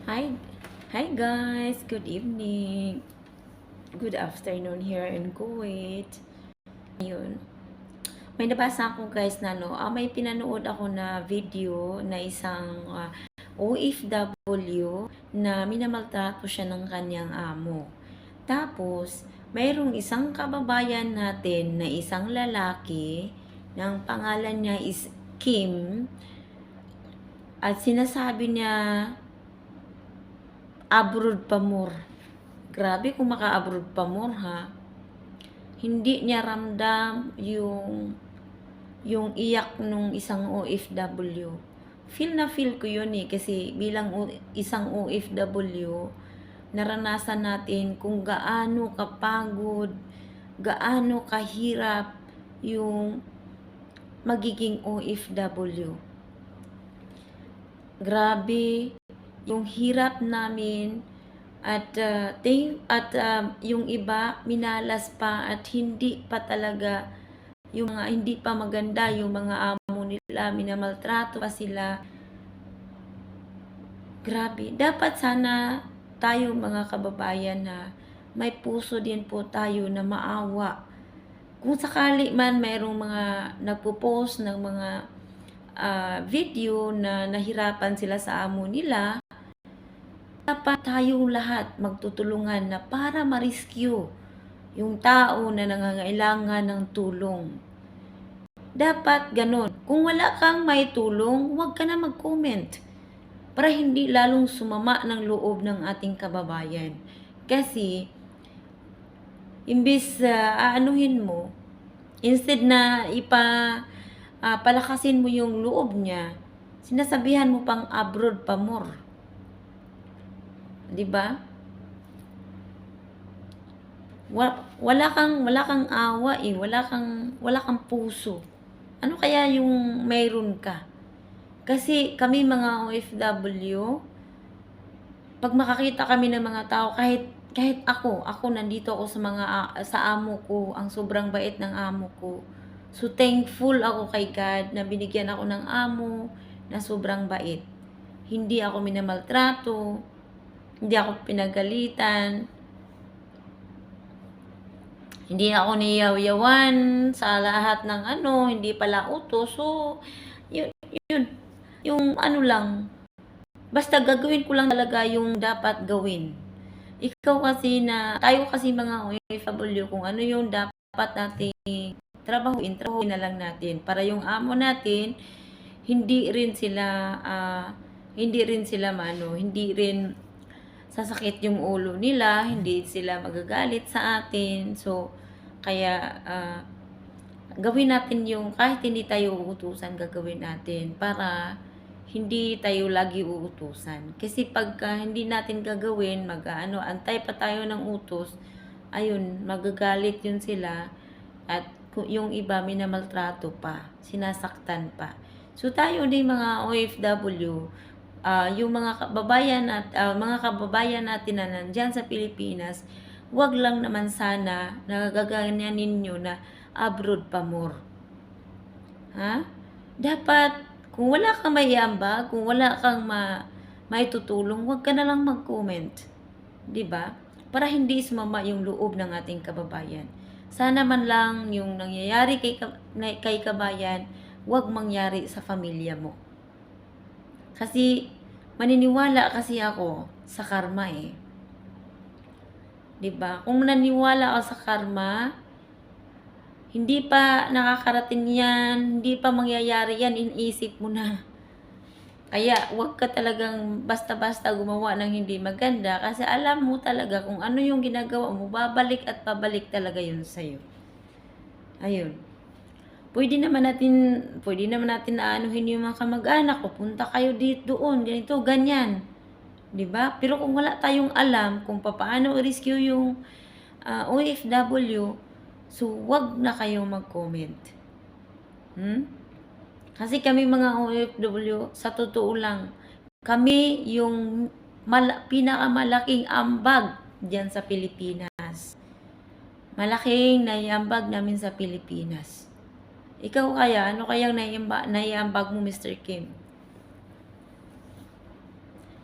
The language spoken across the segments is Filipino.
Hi, hi guys. Good evening. Good afternoon here in Kuwait. Ayun. May nabasa ako guys na may pinanood ako na video na isang OFW na minamaltrato siya ng kanyang amo. Tapos, mayroong isang kababayan natin na isang lalaki ng pangalan niya is Kim at sinasabi niya abroad pa more. Grabe kung maka-abroad pa more ha. Hindi niya ramdam yung iyak nung isang OFW. Feel na feel ko yun kasi bilang isang OFW, naranasan natin kung gaano kapagod, gaano kahirap yung magiging OFW. Grabe yung hirap namin at yung iba minalas pa at hindi pa talaga yung mga hindi pa maganda yung mga amo nila, minamaltrato pa sila. Grabe, dapat sana tayo mga kababayan na may puso din po tayo na maawa. Kung sakali man mayroong mga nagpo-post ng mga video na nahirapan sila sa amo nila, dapat tayong lahat magtutulungan na para ma-rescue yung tao na nangangailangan ng tulong. Dapat ganun. Kung wala kang may tulong, huwag ka na mag-comment para hindi lalong sumama ng loob ng ating kababayan. Kasi, imbis aanuhin mo, instead na palakasin mo yung loob niya, sinasabihan mo pang abroad pa more. 'Di ba? Wala kang awa wala kang puso. Ano kaya yung mayroon ka? Kasi kami mga OFW, pag makakita kami ng mga tao kahit ako nandito ako sa amo ko, ang sobrang bait ng amo ko. So thankful ako kay God na binigyan ako ng amo na sobrang bait. Hindi ako minamaltrato, hindi ako pinagalitan, hindi ako niyaw-yawan sa lahat ng hindi pala utos. So, yun, yung lang, basta gagawin ko lang talaga yung dapat gawin. Tayo kasi mga OFW, kung ano yung dapat nating trabahuin na lang natin. Para yung amo natin, hindi rin sila, hindi rin sasakit yung ulo nila, hindi sila magagalit sa atin. So, kaya gawin natin yung kahit hindi tayo uutusan, gagawin natin para hindi tayo lagi uutusan. Kasi pagka hindi natin gagawin, antay pa tayo ng utos, ayun, magagalit yun sila at yung iba minamaltrato pa, sinasaktan pa. So tayo din mga OFW, yung mga kababayan natin na nandyan sa Pilipinas, wag lang naman sana nagaganyan ninyo na abroad pa more. Ha? Dapat, kung wala kang maiambag, kung wala kang maitutulong, wag ka na lang mag-comment. 'Di ba? Para hindi sumama yung loob ng ating kababayan. Sana man lang yung nangyayari kay kabayan, wag mangyari sa pamilya mo. Kasi maniniwala kasi ako sa karma 'Di ba? Kung naniniwala ako sa karma, hindi pa nakakarating yan, hindi pa mangyayari yan, iniisip mo na. Kaya wag ka talagang basta-basta gumawa ng hindi maganda kasi alam mo talaga kung ano yung ginagawa mo, babalik at pabalik talaga yun sa'yo. Ayun. Pwede naman natin aanuhin yung mga kamag-anak ko, punta kayo doon, ganito, ganyan. 'Di ba? Pero kung wala tayong alam kung paano i-rescue yung OFW, so wag na kayong mag-comment. Kasi kami mga OFW, sa totoo lang, kami yung pinakamalaking ambag diyan sa Pilipinas. Malaking naiambag namin sa Pilipinas. Ikaw kaya, ano kayang naiambag mo, Mr. Kim?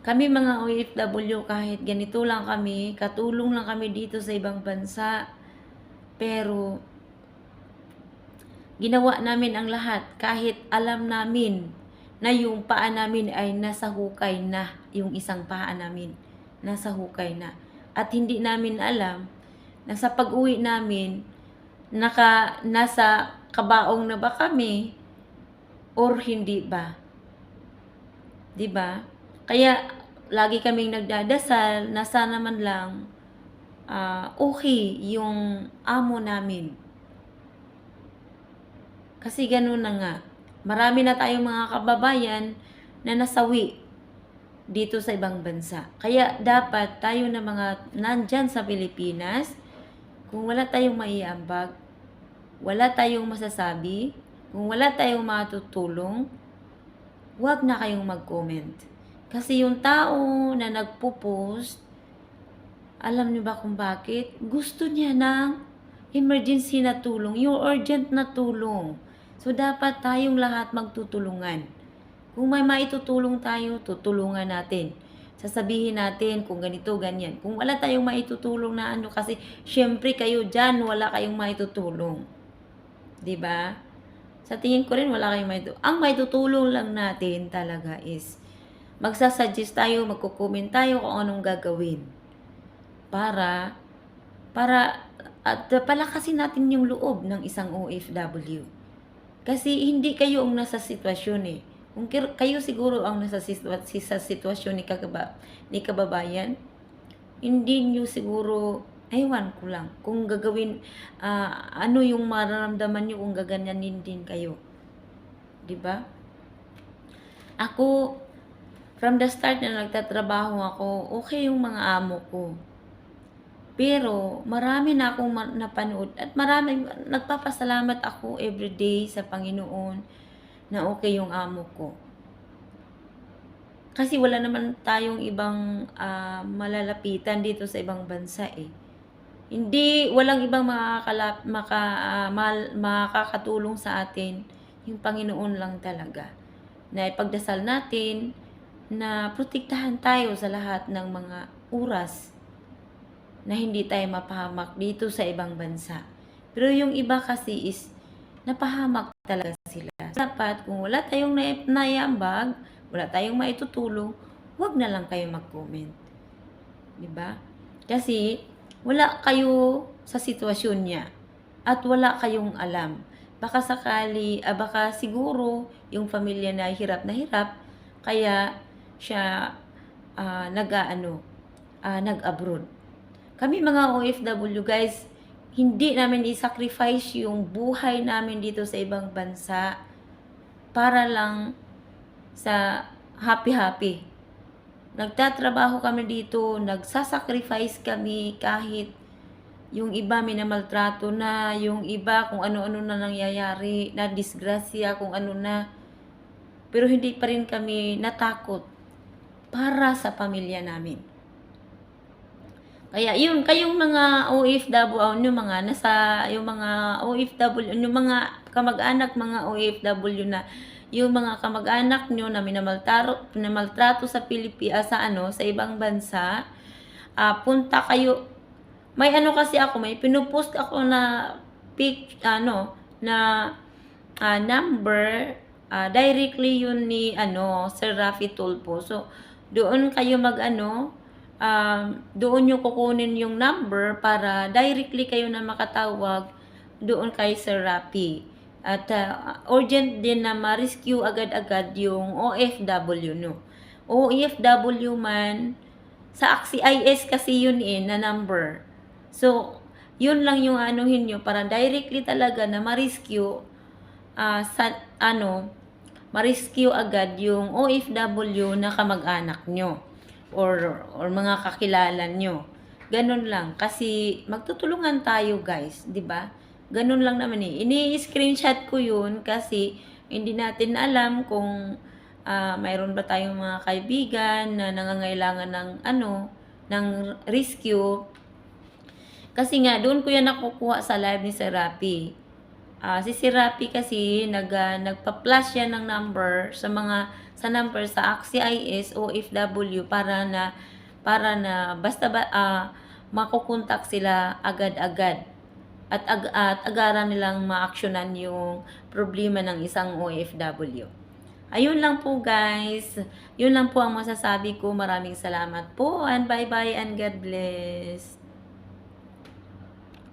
Kami mga OFW, kahit ganito lang kami, katulong lang kami dito sa ibang bansa, pero ginawa namin ang lahat kahit alam namin na yung paa namin ay nasa hukay na, yung isang paa namin nasa hukay na. At hindi namin alam na sa pag-uwi namin, nasa kabaong na ba kami or hindi ba? 'Di ba? Kaya lagi kaming nagdadasal na sana man lang okay yung amo namin. Kasi gano'n na nga. Marami na tayong mga kababayan na nasawi dito sa ibang bansa. Kaya dapat tayo na mga nandyan sa Pilipinas, kung wala tayong maiambag, wala tayong masasabi, kung wala tayong matutulong, huwag na kayong mag-comment. Kasi yung tao na nagpo-post, alam niyo ba kung bakit? Gusto niya ng emergency na tulong, yung urgent na tulong. So, dapat tayong lahat magtutulungan. Kung may maitutulong tayo, tutulungan natin. Sasabihin natin kung ganito, ganyan. Kung wala tayong maitutulong na ano, kasi syempre kayo dyan, wala kayong maitutulong. 'Di ba? Sa tingin ko rin, wala kayong maitutulong. Ang maitutulong lang natin talaga is magsasuggest tayo, magko-comment tayo kung anong gagawin. Para at palakasin natin yung loob ng isang OFW. Kasi hindi kayo ang nasa sitwasyon eh. Kung kayo siguro ang nasa sitwasyon ni kababayan, hindi nyo siguro, ewan ko lang, kung gagawin, ano yung mararamdaman nyo kung gaganyanin din kayo. 'Di ba? Ako, from the start na nagtatrabaho ako, okay yung mga amo ko. Pero marami na akong napanood at nagpapasalamat ako everyday sa Panginoon na okay yung amo ko. Kasi wala naman tayong ibang malalapitan dito sa ibang bansa eh. Walang ibang makakatulong sa atin, yung Panginoon lang talaga. Na ipagdasal natin na protektahan tayo sa lahat ng mga oras na hindi tayo mapahamak dito sa ibang bansa. Pero yung iba kasi is napahamak talaga sila. Dapat kung wala tayong naiambag, wala tayong maitutulong, huwag na lang kayo mag-comment. 'Di ba? Kasi wala kayo sa sitwasyon niya at wala kayong alam. Baka baka siguro yung pamilya na hirap kaya siya nag-abroad. Kami mga OFW guys, hindi namin i-sacrifice yung buhay namin dito sa ibang bansa para lang sa happy-happy. Nagtatrabaho kami dito, nagsasacrifice kami kahit yung iba minamaltrato na, yung iba kung ano-ano na nangyayari, na disgrasya, kung ano na. Pero hindi pa rin kami natakot para sa pamilya namin. Kaya yun, kayong mga OFW, yung mga OFW, yung mga kamag-anak, mga OFW na, yung mga kamag-anak nyo na minamaltrato sa sa ibang bansa, punta kayo. May kasi ako, may pinupost ako na number, directly yun ni Sir Raffy Tulfo. So, doon kayo doon nyo kukunin yung number para directly kayo na makatawag doon kay Sir Raffy. At urgent din na ma-rescue agad-agad yung OFW, no? OFW man, sa AXIS kasi yun na number. So, yun lang yung anuhin nyo para directly talaga na ma-rescue ma-rescue agad yung OFW na kamag-anak nyo or mga kakilala nyo. Ganun lang. Kasi magtutulungan tayo guys, di ba? Ganun lang naman eh. Ini-screenshot ko yun kasi hindi natin alam kung mayroon ba tayong mga kaibigan na nangangailangan ng rescue. Kasi nga, doon ko yan nakukuha sa live ni Sir Raffy. Si Sir Raffy kasi nagpa-flash yan ng number sa sa number sa AXIS OFW para na basta makokontak sila agad-agad at agaran nilang maaksyonan yung problema ng isang OFW. Ayun lang po guys. Yun lang po ang masasabi ko. Maraming salamat po and bye-bye and God bless.